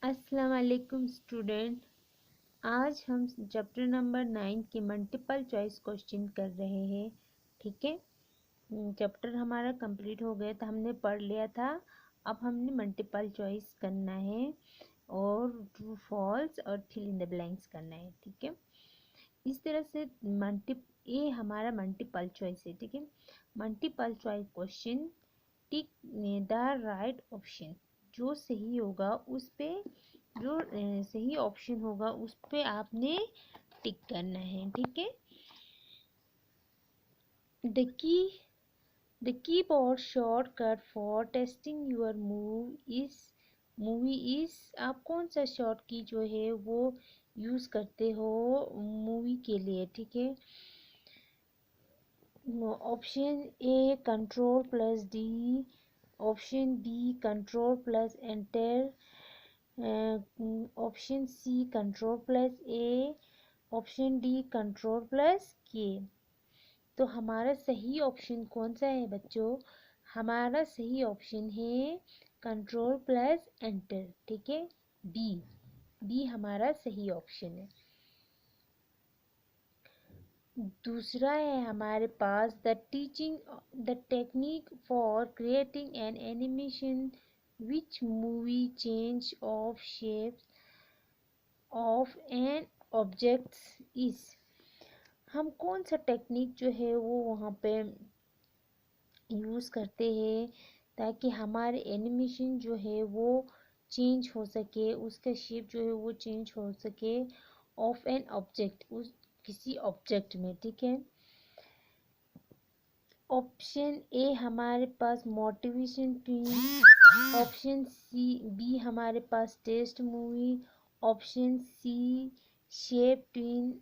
अस्सलाम वालेकुम स्टूडेंट। आज हम चैप्टर नंबर 9 के मल्टीपल चॉइस क्वेश्चन कर रहे हैं। ठीक है, चैप्टर हमारा कंप्लीट हो गया था, हमने पढ़ लिया था। अब हमने मल्टीपल चॉइस करना है और ट्रू फॉल्स और फिल इन द ब्लैंक्स करना है। ठीक है, इस तरह से ये हमारा मल्टीपल चॉइस है। ठीक है, multiple choice question, tick the right option. जो सही होगा उस पे जो सही ऑप्शन होगा उस पे आपने टिक करना है। ठीक है, the key the keyboard shortcut for testing your movie is. आप कौन सा शॉर्ट की जो है वो यूज करते हो मूवी के लिए? ठीक है, option A control plus D, option B control plus enter, option C control plus A, option D control plus K. तो हमारा सही ऑप्शन कौन सा है बच्चों? हमारा सही ऑप्शन है कंट्रोल प्लस एंटर। ठीक है, बी हमारा सही ऑप्शन है। दूसरा है हमारे पास the technique for creating an animation which movie change of shape of an objects is. हम कौन सा टेक्निक जो है वो वहाँ पे यूज़ करते हैं ताकि हमारे एनिमेशन जो है वो चेंज हो सके, उसका शेप जो है वो चेंज हो सके ऑफ एन ऑब्जेक्ट, उस किसी ऑब्जेक्ट में। ठीक है, ऑप्शन ए हमारे पास मोटिवेशन ट्यून, ऑप्शन बी हमारे पास test movie, option C shape tune,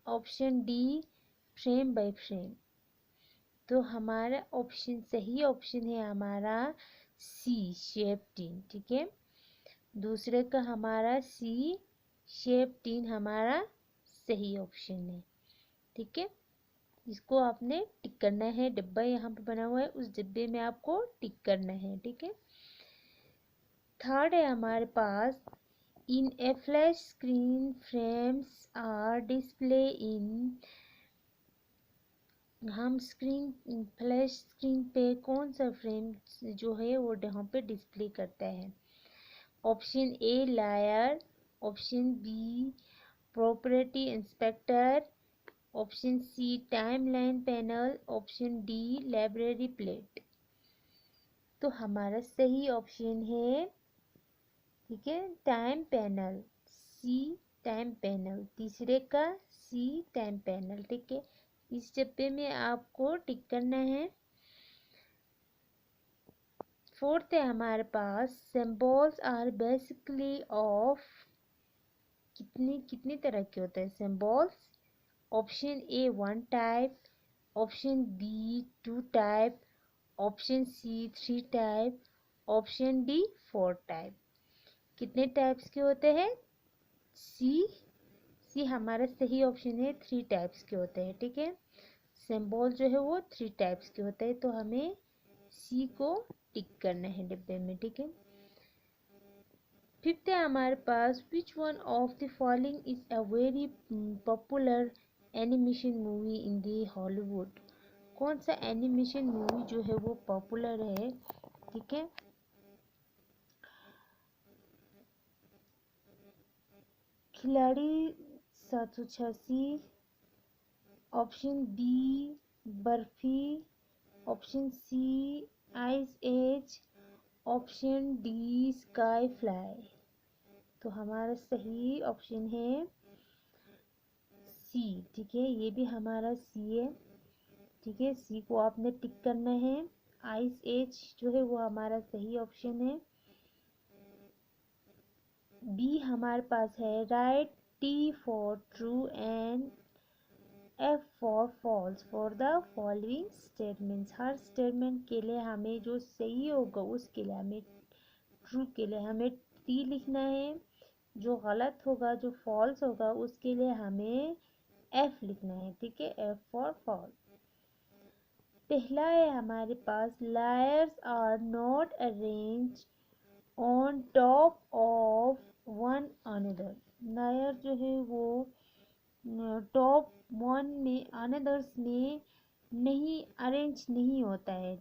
option D frame by frame. तो हमारा ऑप्शन सही ऑप्शन है हमारा सी शेप ट्यून। ठीक है, दूसरे का हमारा सी शेप ट्यून हमारा सही ऑप्शन है। ठीक है, इसको आपने टिक करना है। डिब्बा यहाँ पे बना हुआ है, उस डिब्बे में आपको टिक करना है। ठीक है, थर्ड है हमारे पास in a flash screen frames are display in. हम फ्लैश स्क्रीन पे कौन सा फ्रेम जो है वो यहाँ पे डिस्प्ले करता है? Option A layer, option B property inspector, option C timeline panel, option D library plate. तो हमारा सही ऑप्शन है, ठीक है, time panel, C time panel, तीसरे का सी टाइम पैनल। ठीक है, इस डिब्बे में आपको टिक करना है। फोर्थ है हमारे पास सिंबल्स आर बेसिकली ऑफ। कितनी तरह के होते हैं symbols? Option A 1 type, option B 2 type, option C 3 type, option D 4 type. कितने टाइप्स के होते हैं? सी हमारा सही ऑप्शन है, 3 टाइप्स के होते हैं। ठीक है, सिंबल जो है वो 3 टाइप्स के होते हैं, तो हमें सी को टिक करना है डिब्बे में। ठीक है, फिफ्थ है हमारे पास which one of the following is a very popular animation movie in the Hollywood. कौन सा एनिमेशन मूवी जो है वो पॉपुलर है? ठीक है, Khiladi 786, option B Barfi, option C Ice Age, option D Sky Fly. तो हमारा सही ऑप्शन है सी। ठीक है, ये भी हमारा सी है। ठीक है, सी को आपने टिक करना है। आइस एज जो है वो हमारा सही ऑप्शन है। बी हमारे पास है write, T for true and F for false for the following statements. हर स्टेटमेंट के लिए हमें जो सही होगा उसके लिए हमें ट्रू के लिए हमें टी लिखना है, जो गलत होगा जो फॉल्स होगा उसके लिए हमें एफ लिखना है। ठीक है, एफ फॉर फॉल्स। पहला है हमारे पास layers are not arrange on top of one another. Layer जो है वो टॉप वन में अनदर्स में नहीं अरेंज नहीं होता है,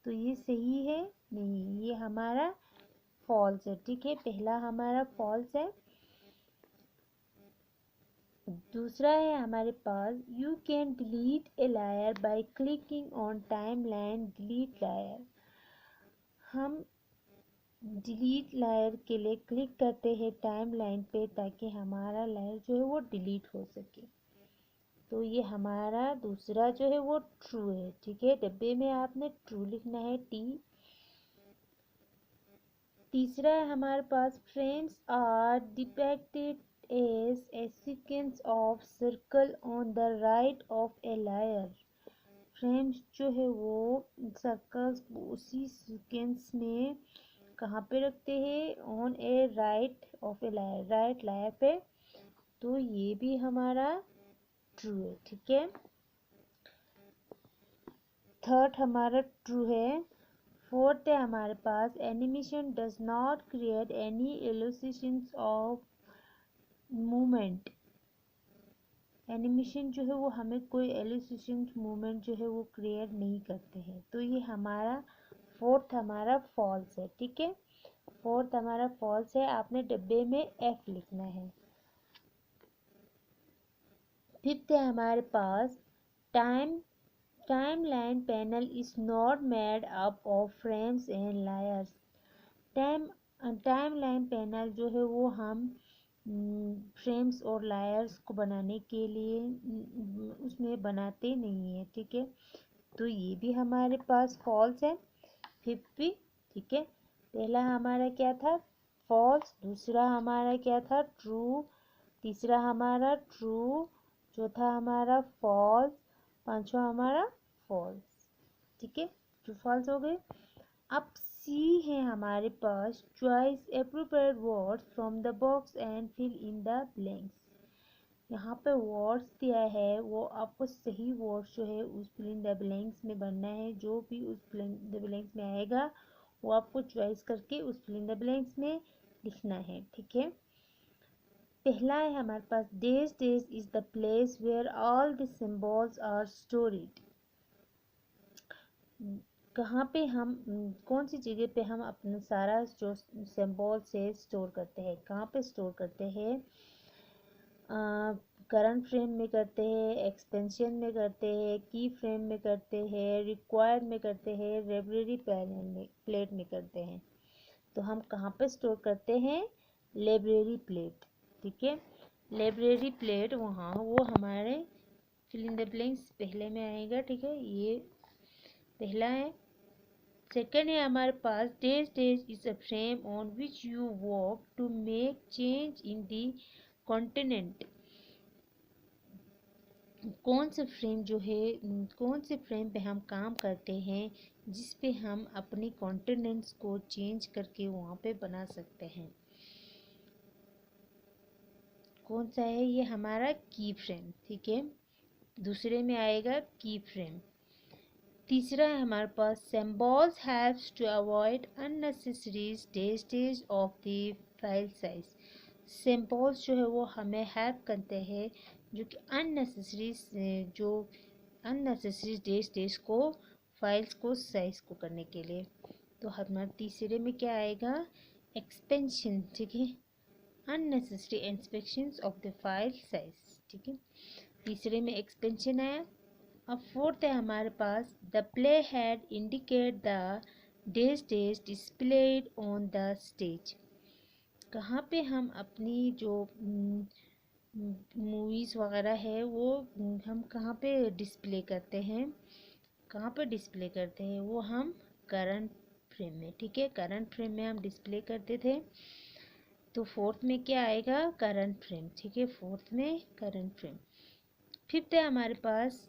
तो ये सही है नहीं, ये हमारा फॉल्स है। ठीक है, पहला हमारा फॉल्स है। दूसरा है हमारे पास you can delete a layer by clicking on timeline delete layer. हम डिलीट लायर के लिए क्लिक करते हैं टाइम लाइन पे ताकि हमारा लायर जो है वो डिलीट हो सके। तो ये हमारा दूसरा जो है वो ट्रू है। ठीक है, डब्बे में आपने ट्रू लिखना है टी। तीसरा है हमारे पास frames are depicted as a sequence of circle on the right of a layer. Frames जो है वो सर्कल्स उसी सीक्वेंस में कहाँ पे रखते हैं, on a right of a layer, right layer पे। तो ये भी हमारा ट्रू है। ठीक है, थर्ड हमारा ट्रू है। फोर्थ है हमारे पास animation does not create any illustrations of movement. Animation जो है वो हमें कोई इल्यूस्ट्रेशन मूवमेंट जो है वो क्रिएट नहीं करते हैं, तो ये हमारा फोर्थ हमारा फॉल्स है। ठीक है, फोर्थ हमारा फॉल्स है, आपने डब्बे में एफ लिखना है। फिफ्थ है हमारे पास timeline panel is not made up of frames and layers. Timeline panel जो है वो हम फ्रेम्स और लायर्स को बनाने के लिए उसमें बनाते नहीं है। ठीक है, तो ये भी हमारे पास फॉल्स है। फिफ्थ भी। ठीक है, पहला हमारा क्या था, फॉल्स। दूसरा हमारा क्या था, ट्रू। तीसरा हमारा ट्रू। चौथा हमारा फॉल्स। पांचवा हमारा फॉल्स। ठीक है, ट्रू फॉल्स हो गए। अब सी है हमारे पास choice appropriate words from the box and fill in the blanks. यहाँ पे वर्ड्स दिया है, वो आपको सही वर्ड्स जो है उस फिल इन द ब्लैंक्स में भरना है। जो भी उस फिल इन द ब्लैंक्स में आएगा वो आपको चॉइस करके उस फिल इन द ब्लैंक्स में लिखना है। ठीक है, पहला है हमारे पास dash dash is the place where all the symbols are stored. कहाँ पे हम कौन सी जगह पे हम अपना सारा जो सिंबल से स्टोर करते हैं, कहाँ पे स्टोर करते हैं, करंट फ्रेम में करते हैं, एक्सपेंशन में करते हैं, की फ्रेम में करते हैं, रिक्वायर्ड में करते हैं, लाइब्रेरी पैनल में प्लेट में करते हैं। तो हम कहाँ पे स्टोर करते हैं, लाइब्रेरी प्लेट। ठीक है, लाइब्रेरी प्लेट वहाँ वो हमारे फिल इन द ब्लैंक्स पहले में आएगा। ठीक है, ये पहला है। सेकेंड है हमारे पास dash dash is a frame on which you work to make change in the continent. कौन से फ्रेम जो है, कौन से फ्रेम पे हम काम करते हैं जिस पे हम अपनी कॉन्टिनेंट्स को चेंज करके वहाँ पे बना सकते हैं। कौन सा है, ये हमारा की फ्रेम। ठीक है, दूसरे में आएगा की फ्रेम। तीसरा है हमारे पास symbols helps to avoid unnecessary stage of the file size. Symbols जो है वो हमें हेल्प करते हैं जो कि अननेसेसरी स्टेज को फाइल्स को साइज को करने के लिए। तो हमारे तीसरे में क्या आएगा, एक्सपेंशन। ठीक है, unnecessary inspections of the file size. ठीक है, तीसरे में एक्सपेंशन आया। अब फोर्थ है हमारे पास the play head indicate the dash displayed on the stage. कहाँ पे हम अपनी जो मूवीज़ वगैरह है वो हम कहाँ पे डिस्प्ले करते हैं, कहाँ पे डिस्प्ले करते हैं, वो हम करंट फ्रेम में। ठीक है, करंट फ्रेम में हम डिस्प्ले करते थे। तो फोर्थ में क्या आएगा, करंट फ्रेम। ठीक है, फोर्थ में करंट फ्रेम। फिफ्थ है हमारे पास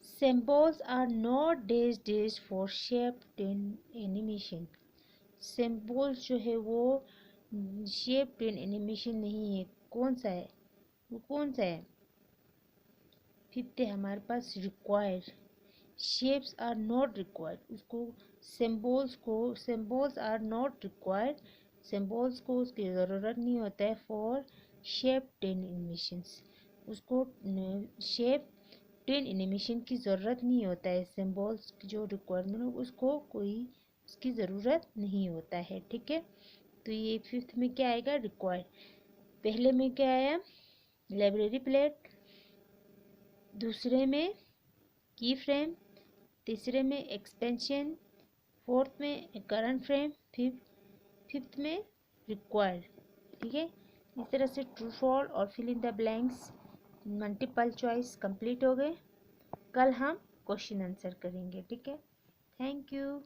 Symbols are not days for shaped in animation. Symbols जो है वो shaped in animation नहीं है। कौन सा है, वो कौन सा है, फिफ्थ है हमारे पास required. Shapes are not required. उसको symbols are not required. Symbols को उसकी ज़रूरत नहीं होता है फॉर शेप टेन एनिमेशंस, उसको शेप टेन एनिमेशन की ज़रूरत नहीं होता है, सिम्बॉल्स की जो रिक्वायरमेंट हो उसको कोई उसकी ज़रूरत नहीं होता है। ठीक है, तो ये फिफ्थ में क्या आएगा, रिक्वायर। पहले में क्या आया, लाइब्रेरी प्लेट, दूसरे में की फ्रेम, तीसरे में एक्सपेंशन, फोर्थ में करंट फ्रेम, फिफ्थ में रिक्वायर्ड। ठीक है, इस तरह से ट्रू फॉल और fill in the blanks multiple choice complete हो गए। कल हम क्वेश्चन आंसर करेंगे। ठीक है, थैंक यू।